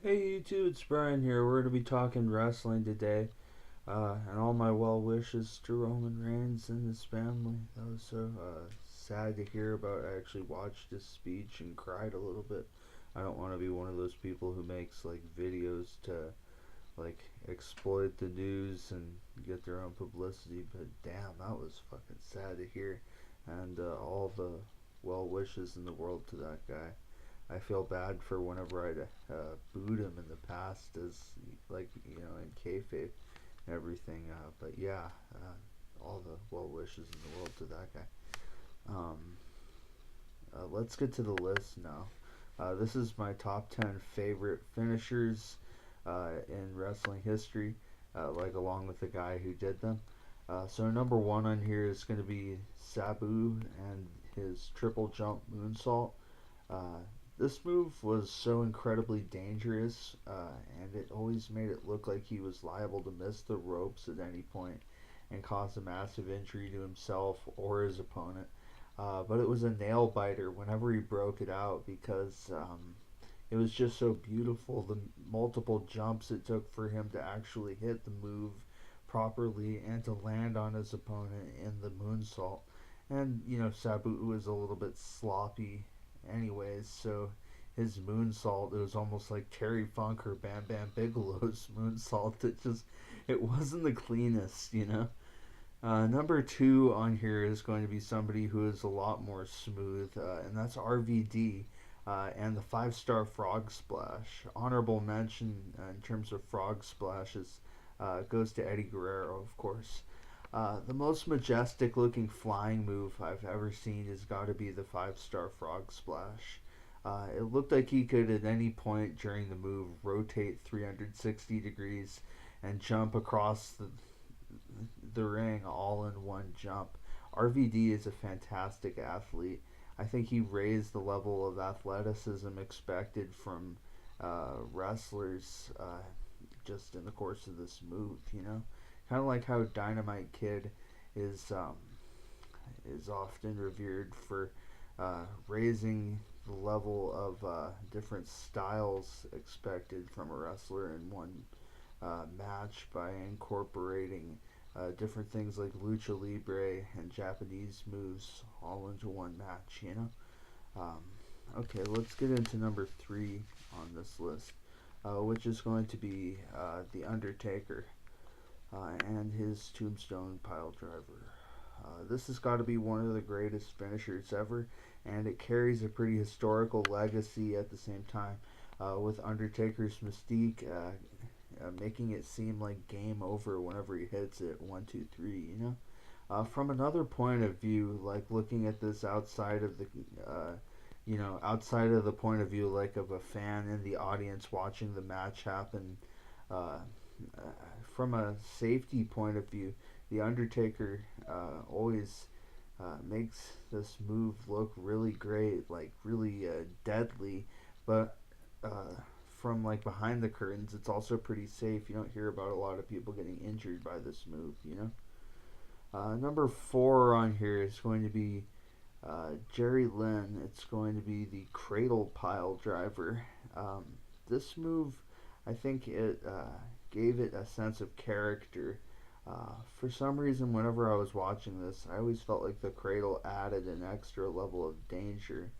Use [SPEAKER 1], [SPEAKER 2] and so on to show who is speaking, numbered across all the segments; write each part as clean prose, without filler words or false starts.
[SPEAKER 1] Hey YouTube, it's Brian here. We're going to be talking wrestling today, and all my well wishes to Roman Reigns and his family. That was so sad to hear about. I actually watched his speech and cried a little bit. I don't want to be one of those people who makes like videos to like exploit the news and get their own publicity, but damn, that was fucking sad to hear. And all the well wishes in the world to that guy. I feel bad for whenever I booed him in the past, as like in kayfabe and everything. But yeah, all the well wishes in the world to that guy. Um, let's get to the list now. This is my top 10 favorite finishers in wrestling history, like along with the guy who did them. So number one on here is going to be Sabu and his triple jump moonsault. Uh, this move was so incredibly dangerous, and it always made it look like he was liable to miss the ropes at any point and cause a massive injury to himself or his opponent. But it was a nail biter whenever he broke it out because it was just so beautiful. The multiple jumps it took for him to actually hit the move properly and to land on his opponent in the moonsault. And Sabu was a little bit sloppy anyways, so his moonsault, it was almost like Terry Funk or Bam Bam Bigelow's moonsault. It wasn't the cleanest. Number two on here is going to be somebody who is a lot more smooth, and that's RVD. And the five-star frog splash. Honorable mention in terms of frog splashes goes to Eddie Guerrero, of course. The most majestic looking flying move I've ever seen has got to be the five-star frog splash. It looked like he could at any point during the move rotate 360 degrees and jump across the ring all in one jump. RVD is a fantastic athlete. I think he raised the level of athleticism expected from wrestlers just in the course of this move. Kind of like how Dynamite Kid is is often revered for raising the level of different styles expected from a wrestler in one match by incorporating different things like lucha libre and Japanese moves all into one match. Um, okay, let's get into number three on this list, which is going to be The Undertaker and his Tombstone Pile Driver. This has got to be one of the greatest finishers ever, and it carries a pretty historical legacy at the same time, with Undertaker's mystique making it seem like game over whenever he hits it 1, 2, 3. From another point of view, like looking at this outside of outside of the point of view like of a fan in the audience watching the match happen, uh, uh, from a safety point of view, the Undertaker always makes this move look really great, like really deadly, but from like behind the curtains, it's also pretty safe. You don't hear about a lot of people getting injured by this move. Number four on here is going to be Jerry Lynn. It's going to be the Cradle Pile Driver. This move, I think it gave it a sense of character. For some reason, whenever I was watching this, I always felt like the Cradle added an extra level of danger.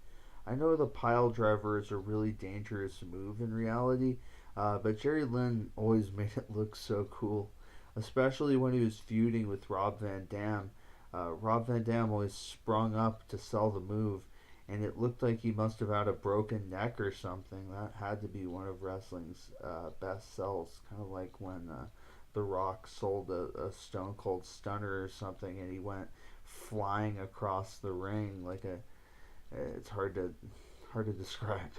[SPEAKER 1] I know the pile driver is a really dangerous move in reality, but Jerry Lynn always made it look so cool, especially when he was feuding with Rob Van Dam. Rob Van Dam always sprung up to sell the move, and it looked like he must have had a broken neck or something. That had to be one of wrestling's best sells, kind of like when The Rock sold a Stone Cold Stunner or something, and he went flying across the ring like a it's hard to describe.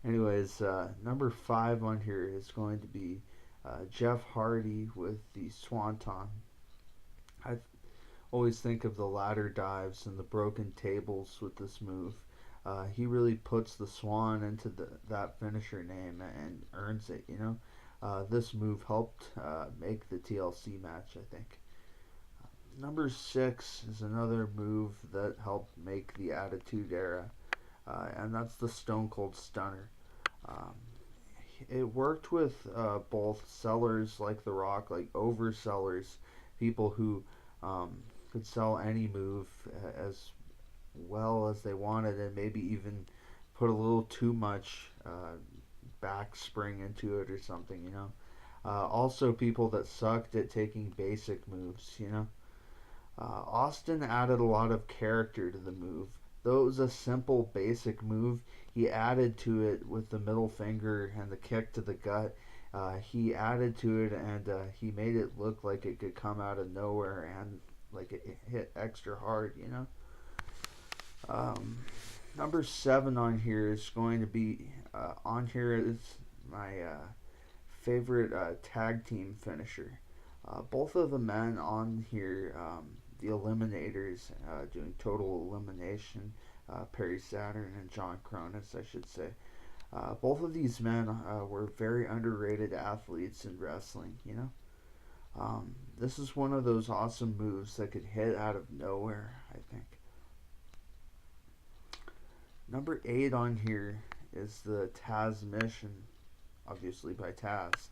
[SPEAKER 1] Anyways, number five on here is going to be Jeff Hardy with the Swanton. I always think of the ladder dives and the broken tables with this move. He really puts the Swan into that finisher name and earns it. This move helped make the TLC match, I think. Number six is another move that helped make the Attitude Era, and that's the Stone Cold Stunner. Um, it worked with both sellers like The Rock, like oversellers, people who um, could sell any move as well as they wanted, and maybe even put a little too much back spring into it or something, you know. Also, people that sucked at taking basic moves, you know. Austin added a lot of character to the move. Though it was a simple, basic move, he added to it with the middle finger and the kick to the gut. He added to it and he made it look like it could come out of nowhere and like it hit extra hard, you know. Um, Number 7 on here is going to be on here is my favorite tag team finisher. Both of the men on here, the Eliminators, doing total elimination, Perry Saturn and John Cronus, I should say. Both of these men were very underrated athletes in wrestling, you know. This is one of those awesome moves that could hit out of nowhere, I think. Number 8 on here is the Taz Mission, obviously by Taz.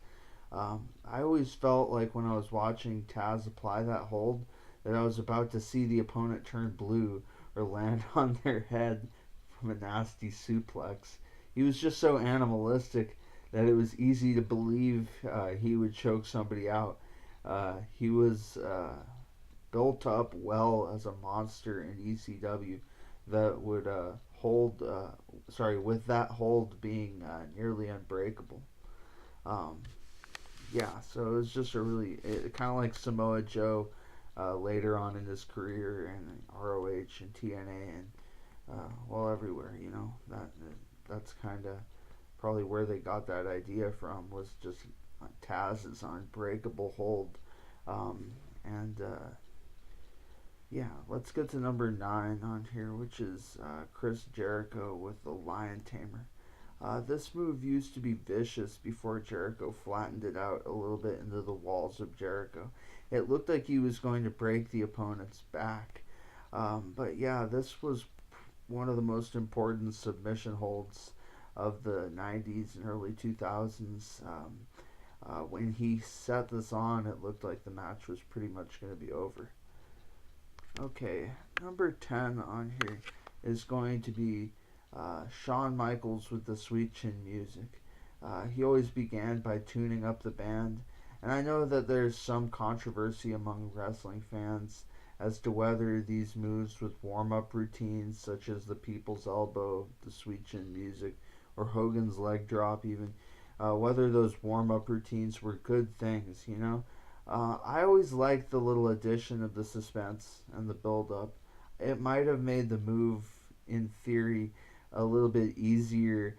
[SPEAKER 1] I always felt like when I was watching Taz apply that hold that I was about to see the opponent turn blue or land on their head from a nasty suplex. He was just so animalistic that it was easy to believe he would choke somebody out. He was built up well as a monster in ECW that would hold, with that hold being nearly unbreakable. Um, yeah, so it was just a really, kind of like Samoa Joe later on in his career and ROH and TNA and everywhere, you know. That's kind of probably where they got that idea from, was just Taz's unbreakable hold. And yeah, let's get to number 9 on here, which is Chris Jericho with the Lion Tamer. This move used to be vicious before Jericho flattened it out a little bit into the walls of Jericho. It looked like he was going to break the opponent's back. But yeah, this was one of the most important submission holds of the 90s and early 2000s. When he set this on, it looked like the match was pretty much going to be over. Okay, number 10 on here is going to be Shawn Michaels with the Sweet Chin Music. He always began by tuning up the band, and I know that there's some controversy among wrestling fans as to whether these moves with warm-up routines such as the People's Elbow, the Sweet Chin Music, or Hogan's Leg Drop even, whether those warm-up routines were good things, you know. I always liked the little addition of the suspense and the build-up. It might have made the move, in theory, a little bit easier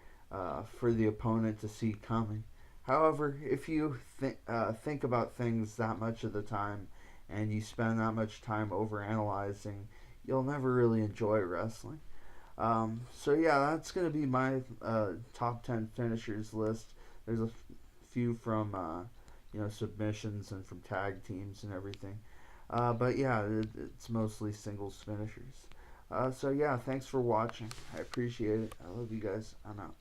[SPEAKER 1] for the opponent to see coming. However, if you think about things that much of the time and you spend that much time overanalyzing, you'll never really enjoy wrestling. So yeah, that's going to be my top 10 finishers list. There's a few from submissions and from tag teams and everything. But yeah, it's mostly singles finishers. So yeah, thanks for watching. I appreciate it. I love you guys. I'm out.